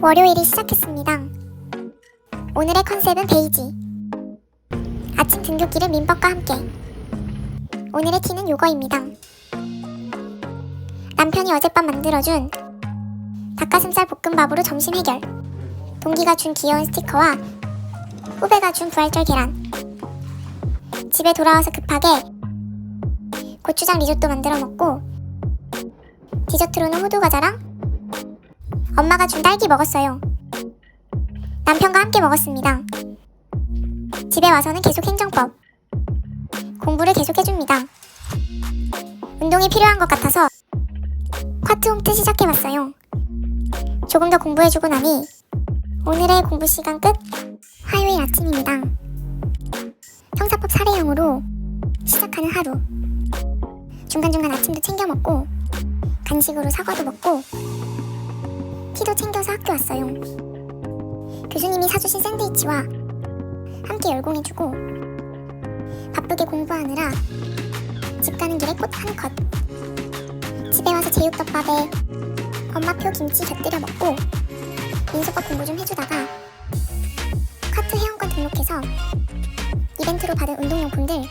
월요일이 시작했습니다. 오늘의 컨셉은 베이지. 아침 등굣길은 민법과 함께. 오늘의 티는 요거입니다. 남편이 어젯밤 만들어준 닭가슴살 볶음밥으로 점심 해결. 동기가 준 귀여운 스티커와 후배가 준 부활절 계란. 집에 돌아와서 급하게 고추장 리조또 만들어 먹고 디저트로는 호두과자랑 엄마가 준 딸기 먹었어요. 남편과 함께 먹었습니다. 집에 와서는 계속 행정법, 공부를 계속 해줍니다. 운동이 필요한 것 같아서 쿼트홈트 시작해봤어요. 조금 더 공부해주고 나니 오늘의 공부 시간 끝. 화요일 아침입니다. 형사법 사례형으로 시작하는 하루. 중간중간 아침도 챙겨 먹고 간식으로 사과도 먹고 티도 챙겨서 학교 왔어요. 교수님이 사주신 샌드위치와 함께 열공해주고 바쁘게 공부하느라 집 가는 길에 꽃 한 컷. 집에 와서 제육덮밥에 엄마표 김치 곁들여 먹고 민소법 공부 좀 해주다가 카트 회원권 등록해서 이벤트로 받은 운동용품들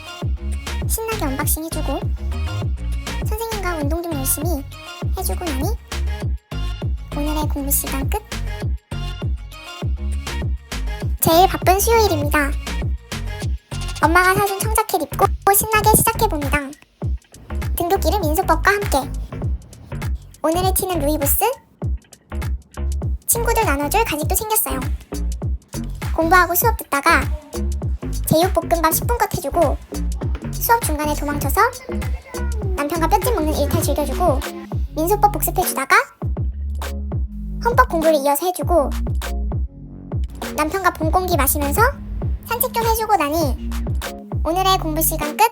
신나게 언박싱 해주고 선생님과 운동 좀 열심히 해주고 나니 오늘의 공부 시간 끝. 제일 바쁜 수요일입니다. 엄마가 사준 청자켓 입고 신나게 시작해봅니다. 등굣길은 민소법과 함께. 오늘의 티는 루이보스. 친구들 나눠줄 간식도 챙겼어요. 공부하고 수업 듣다가 제육볶음밥 10분컷 해주고 수업 중간에 도망쳐서 남편과 뼈찜 먹는 일탈 즐겨주고 민소법 복습해주다가 헌법 공부를 이어서 해주고 남편과 봄 공기 마시면서 산책 좀 해주고 나니 오늘의 공부 시간 끝.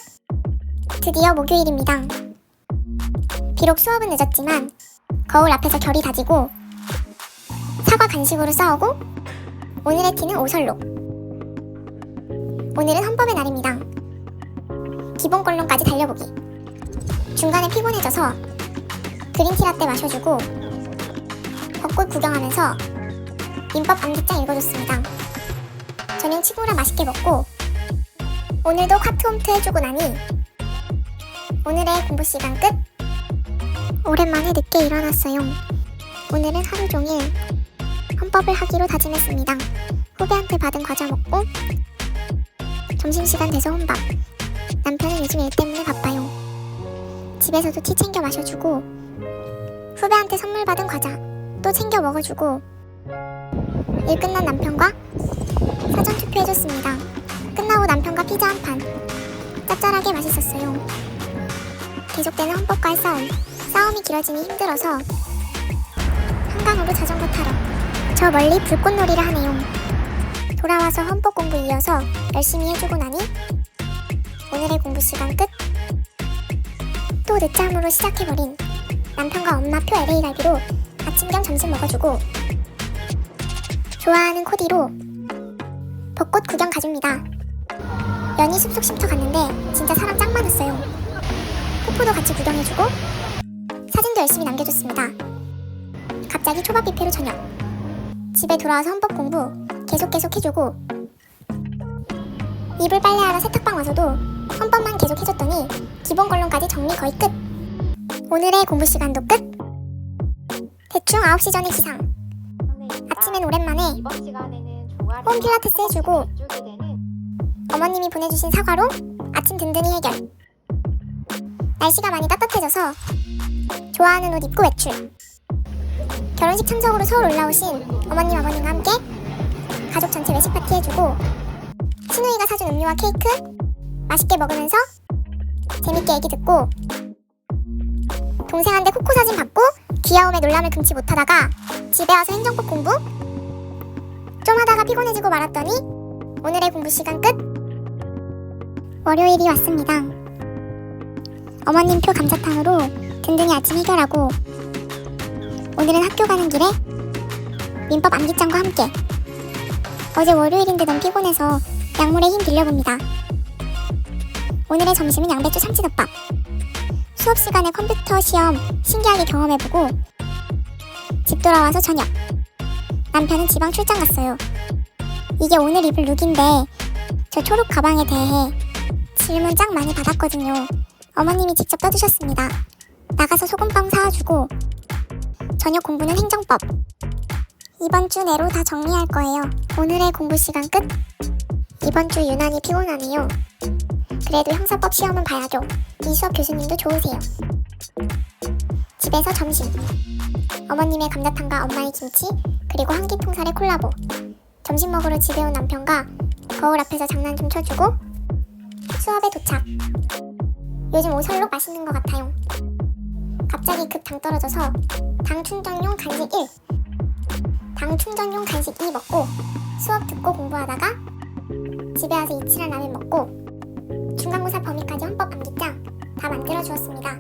드디어 목요일입니다. 비록 수업은 늦었지만 거울 앞에서 결이 다지고 사과 간식으로 싸우고 오늘의 티는 오설록. 오늘은 헌법의 날입니다. 기본권론까지 달려보기. 중간에 피곤해져서 그린티 라떼 마셔주고 벚꽃 구경하면서 민법 암기장 읽어줬습니다. 저녁 친구랑 맛있게 먹고 오늘도 쿼트홈트 해주고 나니 오늘의 공부 시간 끝. 오랜만에 늦게 일어났어요. 오늘은 하루 종일 헌법을 하기로 다짐했습니다. 후배한테 받은 과자 먹고 점심시간 돼서 혼밥. 남편은 요즘 일 때문에 바빠요. 집에서도 티 챙겨 마셔주고 후배한테 선물 받은 과자 또 챙겨 먹어주고 일 끝난 남편과 사전 투표해줬습니다. 끝나고 남편과 피자 한 판. 짭짤하게 맛있었어요. 계속되는 헌법과의 싸움. 싸움이 길어지니 힘들어서 한강으로 자전거 타러. 저 멀리 불꽃놀이를 하네요. 돌아와서 헌법 공부 이어서 열심히 해주고 나니 오늘의 공부 시간 끝. 또 늦잠으로 시작해버린 남편과 엄마 표 LA 갈비로 아침 겸 점심 먹어주고 좋아하는 코디로 벚꽃 구경 가줍니다. 연희 숲속 쉼터 갔는데 진짜 사람 짱 많았어요. 폭포도 같이 구경해주고 사진도 열심히 남겨줬습니다. 갑자기 초밥 뷔페로 저녁. 집에 돌아와서 헌법 공부 계속 해주고 이불 빨래하러 세탁방 와서도 헌법만 계속 해줬더니 기본권론까지 정리 거의 끝. 오늘의 공부 시간도 끝. 대충 9시 전에 기상. 아침엔 오랜만에 홈 필라테스 해주고 어머님이 보내주신 사과로 아침 든든히 해결. 날씨가 많이 따뜻해져서 좋아하는 옷 입고 외출. 결혼식 참석으로 서울 올라오신 어머님 아버님과 함께 가족 전체 외식 파티 해주고 친우이가 사준 음료와 케이크 맛있게 먹으면서 재밌게 얘기 듣고 동생한테 코코 사진 받고 귀여움에 놀람을 금치 못하다가 집에 와서 행정법 공부 좀 하다가 피곤해지고 말았더니 오늘의 공부 시간 끝. 월요일이 왔습니다. 어머님 표 감자탕으로 든든히 아침 해결하고 오늘은 학교 가는 길에 민법 암기장과 함께. 어제 월요일인데 너무 피곤해서 약물에 힘 빌려봅니다. 오늘의 점심은 양배추 참치덮밥. 수업 시간에 컴퓨터 시험 신기하게 경험해보고 집 돌아와서 저녁. 남편은 지방 출장 갔어요. 이게 오늘 입을 룩인데 저 초록 가방에 대해 질문 짱 많이 받았거든요. 어머님이 직접 떠주셨습니다. 나가서 소금빵 사와주고 저녁 공부는 행정법. 이번 주 내로 다 정리할 거예요. 오늘의 공부 시간 끝. 이번 주 유난히 피곤하네요. 그래도 형사법 시험은 봐야죠. 이 수업 교수님도 좋으세요. 집에서 점심. 어머님의 감자탕과 엄마의 김치, 그리고 한끼통살의 콜라보. 점심 먹으러 집에 온 남편과 거울 앞에서 장난 좀 쳐주고 수업에 도착. 요즘 오설록 맛있는 것 같아요. 갑자기 급 당 떨어져서 당 충전용 간식 1, 당 충전용 간식 2 먹고 수업 듣고 공부하다가 집에 와서 이치란 라면 먹고 중간고사 범위까지 헌법 암기장 다 만들어 주었습니다.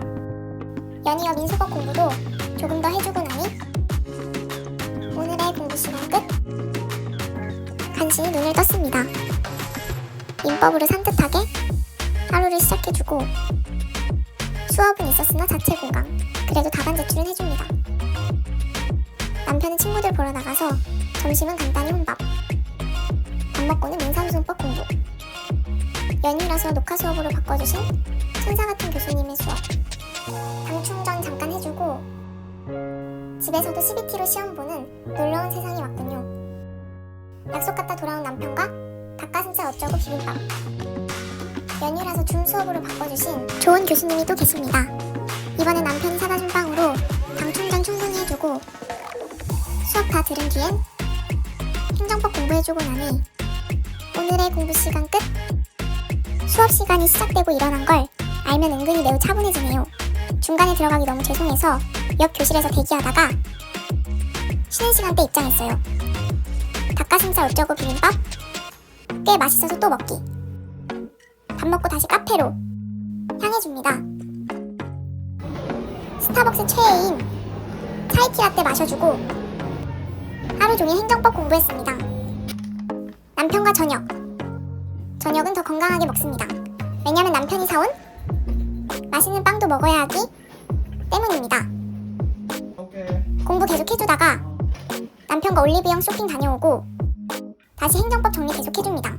연이어 민수법 공부도 조금 더 해주고 나니 오늘의 공부 시간 끝. 간신히 눈을 떴습니다. 민법으로 산뜻하게 하루를 시작해주고 수업은 있었으나 자체 공강, 그래도 답안 제출은 해줍니다. 남편은 친구들 보러 나가서 점심은 간단히 혼밥, 밥 먹고는 민사소송법 공부. 연휴라서 녹화 수업으로 바꿔주신 천사 같은 교수님의 수업, 당충전 잠깐 해주고 집에서도 CBT로 시험 보는 놀라운 세상이 왔군요. 약속 갔다 돌아온 남편과 닭가슴살 어쩌고 비빔밥. 연휴라서 줌 수업으로 바꿔주신 좋은 교수님이 또 계십니다. 이번엔 남편이 사다 준 빵으로 당충전 충분히 해주고 수업 다 들은 뒤엔 행정법 공부해주고 나니 오늘의 공부 시간 끝. 수업 시간이 시작되고 일어난 걸 알면 은근히 매우 차분해지네요. 중간에 들어가기 너무 죄송해서 옆 교실에서 대기하다가 쉬는 시간 때 입장했어요. 닭가슴살 어쩌고 비빔밥 꽤 맛있어서 또 먹기. 밥 먹고 다시 카페로 향해줍니다. 스타벅스 최애인 차이티라떼 마셔주고 하루 종일 행정법 공부했습니다. 남편과 저녁은 더 건강하게 먹습니다. 왜냐면 남편이 사온 맛있는 빵도 먹어야 하기 때문입니다. 공부 계속 해주다가 남편과 올리브영 쇼핑 다녀오고 다시 행정법 정리 계속 해줍니다.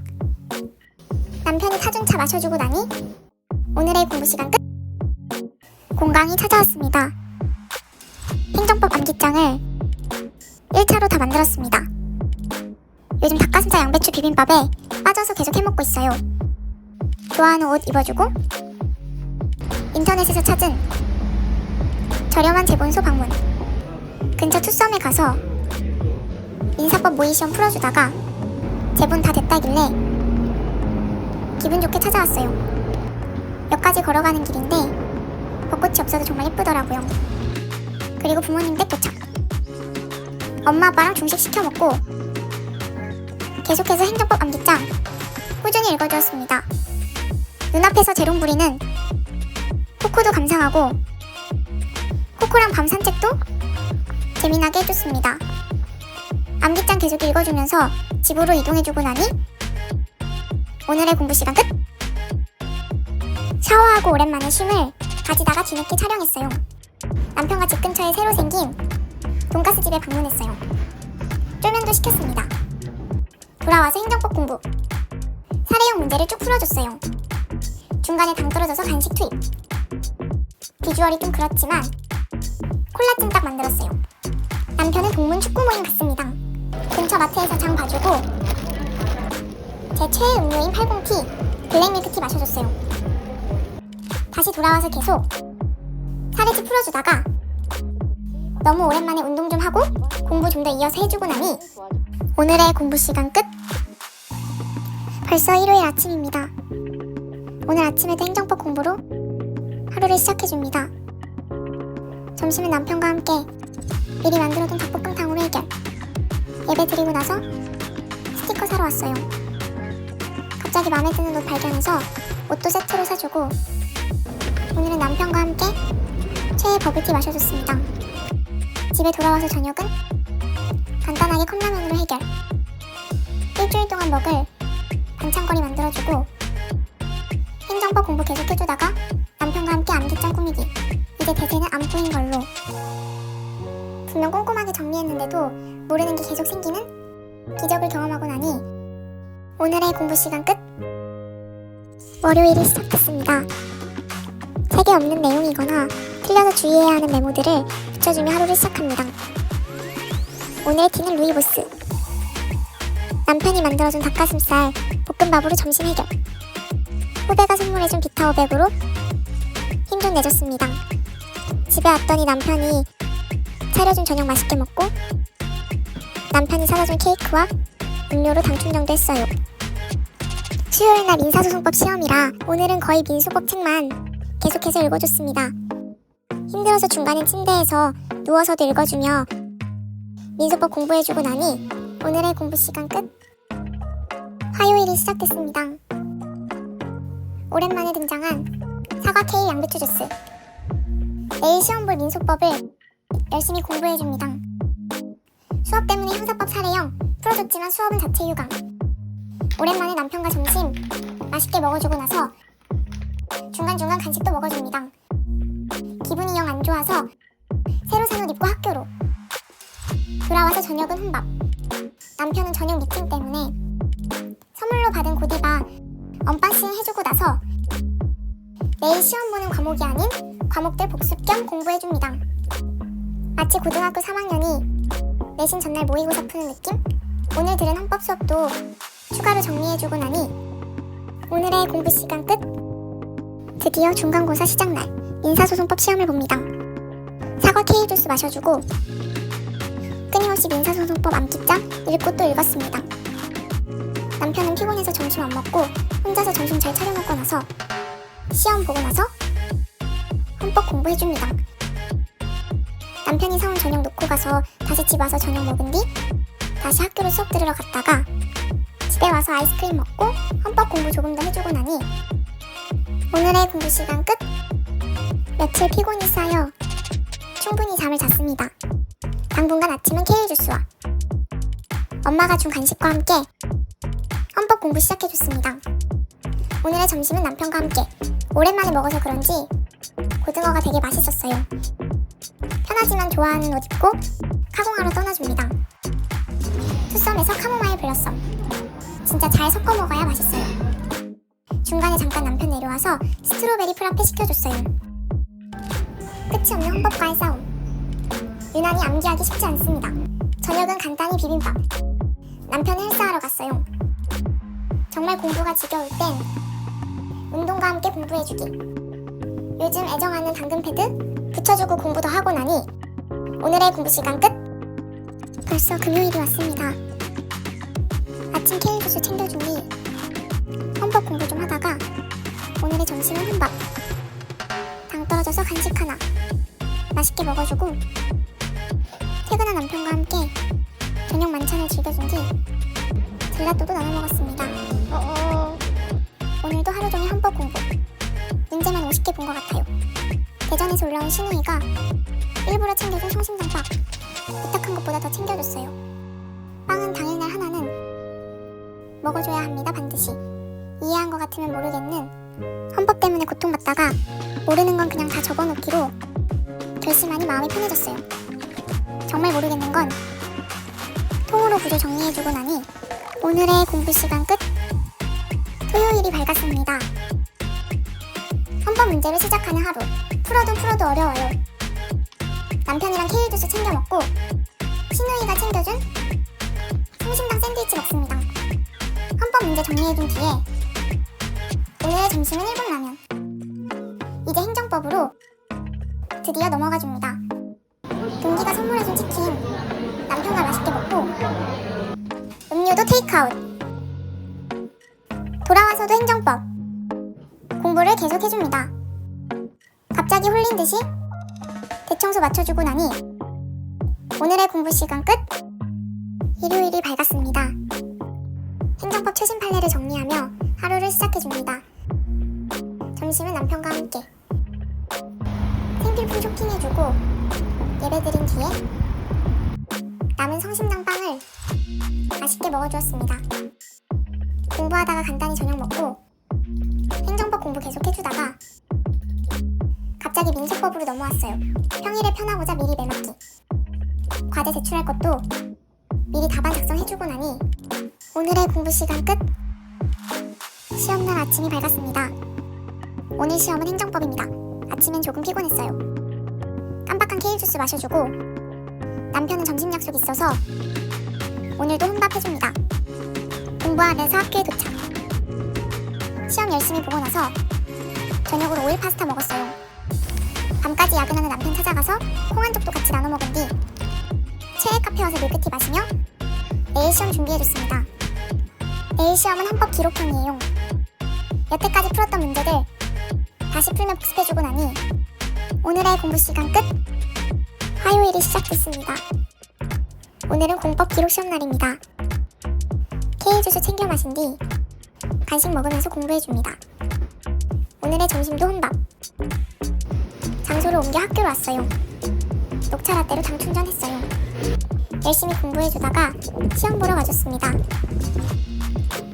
남편이 타준 차 마셔주고 나니 오늘의 공부 시간 끝. 공강이 찾아왔습니다. 행정법 암기장을 1차로 다 만들었습니다. 요즘 닭가슴살 양배추 비빔밥에 빠져서 계속 해먹고 있어요. 좋아하는 옷 입어주고 인터넷에서 찾은 저렴한 재본소 방문. 근처 투썸에 가서 민사법 모의 시험 풀어주다가 재본 다 됐다길래 기분 좋게 찾아왔어요. 몇 가지 걸어가는 길인데 벚꽃이 없어도 정말 예쁘더라고요. 그리고 부모님 댁 도착. 엄마 아빠랑 중식 시켜 먹고 계속해서 행정법 암기장 꾸준히 읽어주었습니다. 눈앞에서 재롱 부리는 코코도 감상하고 코코랑 밤 산책도 재미나게 해줬습니다. 암기장 계속 읽어주면서 집으로 이동해주고 나니 오늘의 공부 시간 끝! 샤워하고 오랜만에 쉼을 가지다가 뒤늦게 촬영했어요. 남편과 집 근처에 새로 생긴 돈가스 집에 방문했어요. 쫄면도 시켰습니다. 돌아와서 행정법 공부. 사례형 문제를 쭉 풀어줬어요. 중간에 당 떨어져서 간식 투입. 비주얼이 좀 그렇지만 콜라 찜닭 만들었어요. 남편은 동문 축구 모임 갔습니다. 근처 마트에서 장 봐주고 제 최애 음료인 80T 블랙밀크티 마셔줬어요. 다시 돌아와서 계속 사례집 풀어주다가 너무 오랜만에 운동 좀 하고 공부 좀 더 이어서 해주고 나니 오늘의 공부 시간 끝. 벌써 일요일 아침입니다. 오늘 아침에도 행정법 공부로 하루를 시작해줍니다. 점심은 남편과 함께 미리 만들어둔 닭볶음탕으로 해결. 예배 드리고 나서 스티커 사러 왔어요. 갑자기 마음에 드는 옷 발견해서 옷도 세트로 사주고 오늘은 남편과 함께 최애 버블티 마셔줬습니다. 집에 돌아와서 저녁은 간단하게 컵라면으로 해결. 일주일 동안 먹을 반찬거리 만들어주고 행정법 공부 계속 해주다가 남편과 함께 암기장 꾸미기. 이제 대세는 안 뿌인 걸로. 분명 꼼꼼하게 정리했는데도 모르는 게 계속 생기는 기적을 경험하고 나니 오늘의 공부 시간 끝. 월요일이 시작됐습니다. 책에 없는 내용이거나 틀려서 주의해야 하는 메모들을 붙여주며 하루를 시작합니다. 오늘의 티는 루이보스. 남편이 만들어준 닭가슴살 볶음밥으로 점심 해결. 후배가 선물해준 비타오백으로 힘 좀 내줬습니다. 집에 왔더니 남편이 차려준 저녁 맛있게 먹고 남편이 사다준 케이크와 음료로 당 충전도 했어요. 수요일날 민사소송법 시험이라 오늘은 거의 민소법 책만 계속해서 읽어줬습니다. 힘들어서 중간에 침대에서 누워서도 읽어주며 민소법 공부해주고 나니 오늘의 공부 시간 끝. 화요일이 시작됐습니다. 오랜만에 등장한 사과 케일 양배추 주스. 내일 시험 볼 민소법을 열심히 공부해줍니다. 수업 때문에 형사법 사례형 풀어줬지만 수업은 자체 유강. 오랜만에 남편과 점심 맛있게 먹어주고 나서 중간중간 간식도 먹어줍니다. 기분이 영 안 좋아서 새로 산 옷 입고 학교로 돌아와서 저녁은 혼밥. 남편은 저녁 미팅 때문에 선물로 받은 고디바 언박싱 해주고 나서 내일 시험 보는 과목이 아닌 과목들 복습 겸 공부해줍니다. 마치 고등학교 3학년이 내신 전날 모의고사 푸는 느낌? 오늘 들은 헌법 수업도 추가로 정리해주고 나니 오늘의 공부 시간 끝. 드디어 중간고사 시작날 민사소송법 시험을 봅니다. 사과 케일 주스 마셔주고 끊임없이 민사소송법 암기장 읽고 또 읽었습니다. 남편은 피곤해서 점심 안 먹고 혼자서 점심 잘 차려 먹고 나서 시험 보고 나서 헌법 공부해줍니다. 남편이 사온 저녁 놓고 가서 다시 집 와서 저녁 먹은 뒤 다시 학교로 수업 들으러 갔다가 집에 와서 아이스크림 먹고 헌법 공부 조금 더 해주고 나니 오늘의 공부 시간 끝. 며칠 피곤이 쌓여 충분히 잠을 잤습니다. 당분간 아침은 케일 주스와 엄마가 준 간식과 함께 헌법 공부 시작해줬습니다. 오늘의 점심은 남편과 함께 오랜만에 먹어서 그런지 고등어가 되게 맛있었어요. 편하지만 좋아하는 옷 입고 카공하러 떠나줍니다. 투썸에서 카모마일 블러썸 진짜 잘 섞어 먹어야 맛있어요. 중간에 잠깐 남편 내려와서 스트로베리 프라페 시켜줬어요. 끝이 없는 헌법과의 싸움. 유난히 암기하기 쉽지 않습니다. 저녁은 간단히 비빔밥. 남편은 헬스하러 갔어요. 정말 공부가 지겨울 땐 운동과 함께 공부해주기. 요즘 애정하는 당근 패드 붙여주고 공부 더 하고 나니 오늘의 공부 시간 끝. 벌써 금요일이 왔습니다. 아침 케일 주스 챙겨준 뒤 헌법 공부 좀 하다가 오늘의 점심은 혼밥. 당 떨어져서 간식 하나 맛있게 먹어주고 퇴근한 남편과 함께 저녁 만찬을 즐겨준 뒤 젤라또도 나눠 먹었습니다. 오늘도 하루 종일 헌법 공부. 문제만 50개 본 것 같아요. 대전에서 올라온 신우이가 일부러 챙겨준 성심당빵. 부탁한 것보다 더 챙겨줬어요. 빵은 당일날 하나는 먹어줘야 합니다. 반드시. 이해한 것 같으면 모르겠는 헌법 때문에 고통받다가 모르는 건 그냥 다 접어놓기로 결심하니 마음이 편해졌어요. 정말 모르겠는 건 통으로 구조 정리해주고 나니 오늘의 공부 시간 끝. 토요일이 밝았습니다. 헌법 문제를 시작하는 하루. 풀어도 어려워요. 남편이랑 케일 주스 챙겨 먹고 신우이가 챙겨준 성심당 샌드위치 먹습니다. 헌법 문제 정리해둔 뒤에 오늘의 점심은 일본 라면. 이제 행정법으로 드디어 넘어가줍니다. 동기가 선물해준 치킨 남편과 맛있게 먹고 음료도 테이크아웃. 돌아와서도 행정법 공부를 계속 해줍니다. 갑자기 홀린 듯이 대청소 맞춰주고 나니 오늘의 공부 시간 끝. 일요일이 밝았습니다. 행정법 최신 판례를 정리하며 하루를 시작해줍니다. 점심은 남편과 함께 생필품 쇼핑해주고 예배드린 뒤에 남은 성심당 빵을 맛있게 먹어주었습니다. 공부하다가 간단히 저녁 먹고 행정법 공부 계속 해주다가 갑자기 민소법으로 넘어왔어요. 평일에 편하고자 미리 매맞기. 과제 제출할 것도 미리 답안 작성해주고 나니 오늘의 공부 시간 끝. 시험날 아침이 밝았습니다. 오늘 시험은 행정법입니다. 아침엔 조금 피곤했어요. 깜빡한 케일 주스 마셔주고 남편은 점심 약속 있어서 오늘도 혼밥 해줍니다. 공부하면서 학교에 도착. 시험 열심히 보고 나서 저녁으로 오일 파스타 먹었어요. 밤까지 야근하는 남편 찾아가서 콩 한 쪽도 같이 나눠 먹은 뒤 최애 카페 와서 밀크티 마시며 내일 시험 준비해줬습니다. 내일 시험은 헌법 기록형이에요. 여태까지 풀었던 문제들 다시 풀며 복습해주고 나니 오늘의 공부 시간 끝. 화요일이 시작됐습니다. 오늘은 공법 기록 시험 날입니다. 케일 주스 챙겨 마신 뒤 간식 먹으면서 공부해줍니다. 오늘의 점심도 혼밥. 장소를 옮겨 학교로 왔어요. 녹차 라떼로 장 충전했어요. 열심히 공부해주다가 시험 보러 가줬습니다.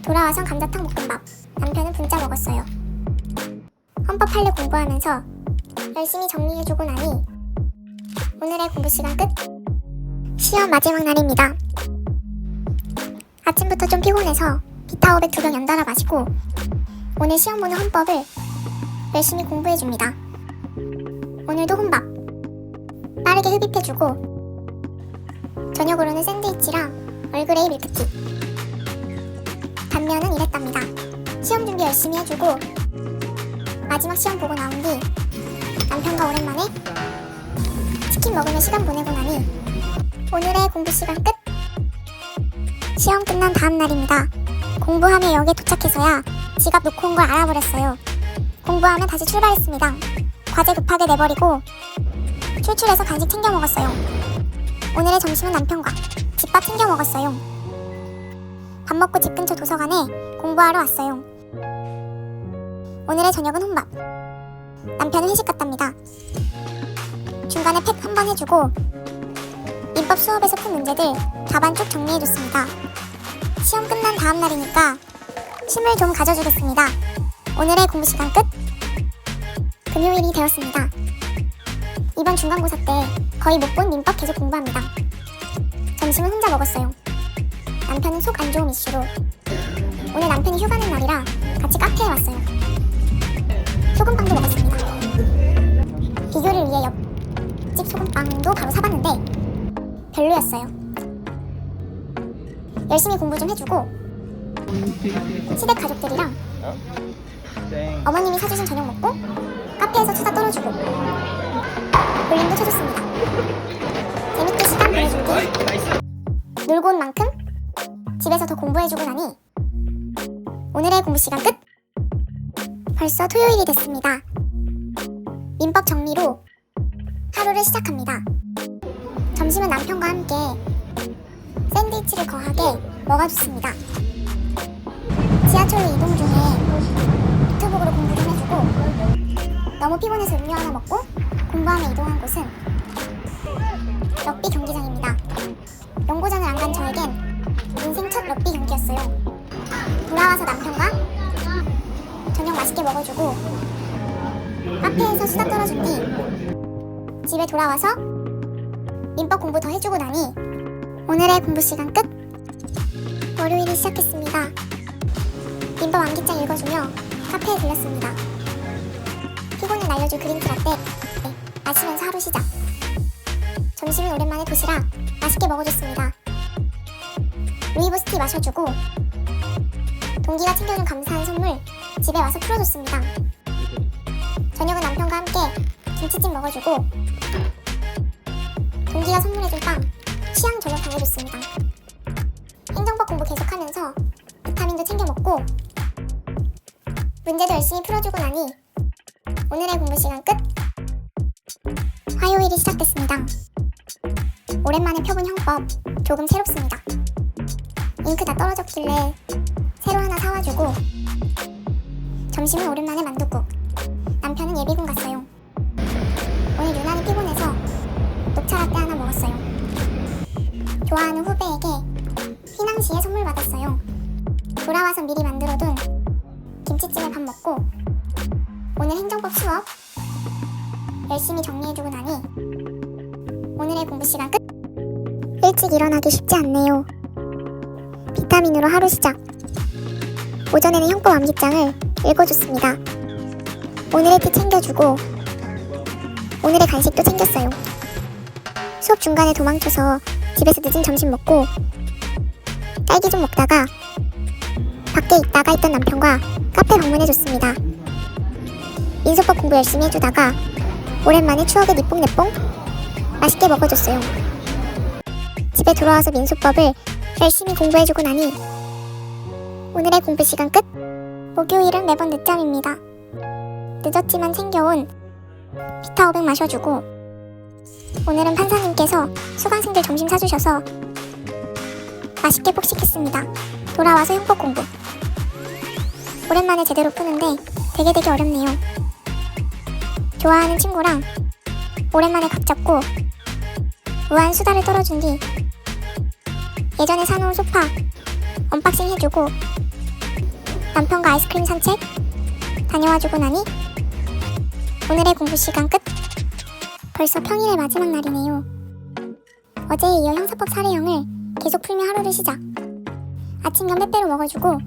돌아와선 감자탕 볶음밥. 남편은 분짜 먹었어요. 헌법 판례 공부하면서 열심히 정리해주고 나니 오늘의 공부 시간 끝. 시험 마지막 날입니다. 아침부터 좀 피곤해서 비타500 2병 연달아 마시고 오늘 시험 보는 헌법을 열심히 공부해줍니다. 오늘도 혼밥 빠르게 흡입해주고 저녁으로는 샌드위치랑 얼그레이 밀크티. 단면은 이랬답니다. 시험 준비 열심히 해주고 마지막 시험 보고 나온 뒤 남편과 오랜만에 치킨 먹으며 시간 보내고 나니 오늘의 공부 시간 끝. 시험 끝난 다음 날입니다. 공부하며 역에 도착해서야 지갑 놓고 온 걸 알아버렸어요. 공부하며 다시 출발했습니다. 과제 급하게 내버리고 출출해서 간식 챙겨 먹었어요. 오늘의 점심은 남편과 집밥 챙겨 먹었어요. 밥 먹고 집 근처 도서관에 공부하러 왔어요. 오늘의 저녁은 혼밥. 남편은 회식 갔답니다. 중간에 팩 한 번 해주고 민법 수업에서 푼 문제들 답안 쭉 정리해줬습니다. 시험 끝난 다음 날이니까 쉼을 좀 가져주겠습니다. 오늘의 공부 시간 끝. 금요일이 되었습니다. 이번 중간고사 때 거의 못 본 민법 계속 공부합니다. 점심은 혼자 먹었어요. 남편은 속 안 좋은 이슈로 오늘 남편이 휴가는 날이라 같이 카페에 왔어요. 소금빵도 먹었습니다. 비교를 위해 옆집 소금빵도 바로 사봤는데 별로였어요. 열심히 공부 좀 해주고 시댁 가족들이랑 어머님이 사주신 저녁 먹고 카페에서 수다 떨어주고 볼링도 쳐줬습니다. 재밌게 시간 보내준 뒤 놀고 온 만큼 집에서 더 공부해주고 나니 오늘의 공부 시간 끝. 벌써 토요일이 됐습니다. 민법 정리로 하루를 시작합니다. 점심은 남편과 함께 샌드위치를 거하게 먹어줬습니다. 지하철로 이동 중에 노트북으로 공부 좀 해주고 너무 피곤해서 음료 하나 먹고 공부하며 이동한 곳은 럭비 경기장입니다. 연고장을 안 간 저에겐 인생 첫 럭비 경기였어요. 돌아와서 남편과 저녁 맛있게 먹어주고 카페에서 수다 떨어준 뒤 집에 돌아와서 민법 공부 더 해주고 나니 오늘의 공부 시간 끝. 월요일이 시작했습니다. 민법 암기장 읽어주며 카페에 들렸습니다. 피곤을 날려줄 그린티 라떼 마시면서 하루 시작. 점심은 오랜만에 도시락 맛있게 먹어줬습니다. 루이보스티 마셔주고 동기가 챙겨준 감사한 선물 집에 와서 풀어줬습니다. 저녁은 남편과 함께 김치찜 먹어주고 동기가 선물해준 빵 취향 저녁 당해줬습니다. 행정법 공부 계속하면서 비타민도 챙겨 먹고 문제도 열심히 풀어주고 나니 오늘의 공부 시간 끝. 화요일이 시작됐습니다. 오랜만에 펴본 형법 조금 새롭습니다. 잉크 다 떨어졌길래 새로 하나 사와주고 점심은 오랜만에 만둣국. 남편은 예비군 갔어요. 오늘 유난히 피곤해서 녹차 라떼 하나 먹었어요. 좋아하는 후배에게 휘낭시에 선물 받았어요. 돌아와서 미리 만들어둔 김치찜에 밥 먹고 오늘 행정법 수업 열심히 정리해주고 나니 오늘의 공부 시간 끝. 일찍 일어나기 쉽지 않네요. 비타민으로 하루 시작. 오전에는 형법 암기장을 읽어줬습니다. 오늘의 티 챙겨주고 오늘의 간식도 챙겼어요. 수업 중간에 도망쳐서 집에서 늦은 점심 먹고 딸기 좀 먹다가 밖에 나가 있던 남편과 카페 방문해줬습니다. 민소법 공부 열심히 해주다가 오랜만에 추억의 니뽕내뽕 맛있게 먹어줬어요. 집에 돌아와서 민소법을 열심히 공부해주고 나니 오늘의 공부 시간 끝! 목요일은 매번 늦잠입니다. 늦었지만 챙겨온 비타 500 마셔주고 오늘은 판사님께서 수강생들 점심 사주셔서 맛있게 폭식했습니다. 돌아와서 형법 공부. 오랜만에 제대로 푸는데 되게 어렵네요. 좋아하는 친구랑 오랜만에 각 잡고 우아한 수다를 떨어준 뒤 예전에 사놓은 소파 언박싱 해주고 남편과 아이스크림 산책 다녀와주고 나니 오늘의 공부 시간 끝. 벌써 평일의 마지막 날이네요. 어제에 이어 형사법 사례형을 계속 풀며 하루를 시작. 아침 겸 빼빼로 먹어주고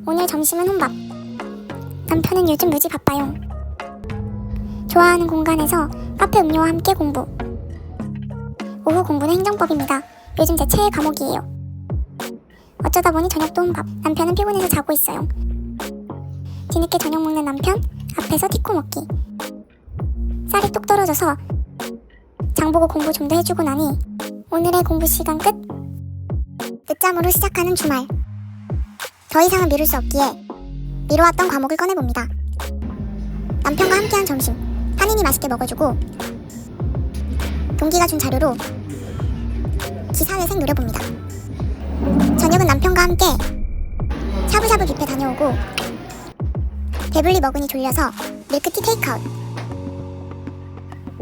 오늘 점심은 혼밥. 남편은 요즘 무지 바빠요. 좋아하는 공간에서 카페 음료와 함께 공부. 오후 공부는 행정법입니다. 요즘 제 최애 과목이에요. 어쩌다 보니 저녁도 혼밥. 남편은 피곤해서 자고 있어요. 뒤늦게 저녁 먹는 남편 앞에서 티코 먹기. 쌀이 뚝 떨어져서 장보고 공부 좀 더 해주고 나니 오늘의 공부 시간 끝. 늦잠으로 시작하는 주말. 더 이상은 미룰 수 없기에 미뤄왔던 과목을 꺼내봅니다. 남편과 함께한 점심 한인이 맛있게 먹어주고 동기가 준 자료로 기사회생 노려봅니다. 저녁은 남편과 함께 샤브샤브 뷔페 다녀오고 배불리 먹으니 졸려서 밀크티 테이크아웃.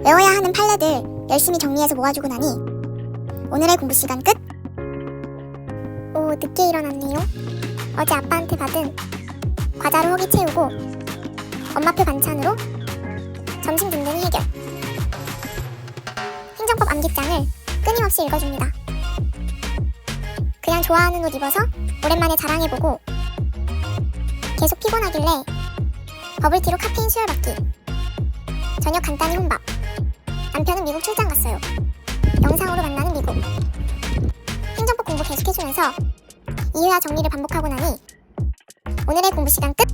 외워야 하는 판례들 열심히 정리해서 모아주고 나니 오늘의 공부 시간 끝. 오, 늦게 일어났네요. 어제 아빠한테 받은 과자로 허기 채우고 엄마표 반찬으로 점심 든든히 해결. 행정법 암기장을 끊임없이 읽어줍니다. 그냥 좋아하는 옷 입어서 오랜만에 자랑해보고 계속 피곤하길래 버블티로 카페인 수혈받기. 저녁 간단히 혼밥. 남편은 미국 출장 갔어요. 영상으로 만나는 미국. 행정법 공부 계속해주면서 이해와 정리를 반복하고 나니 오늘의 공부 시간 끝.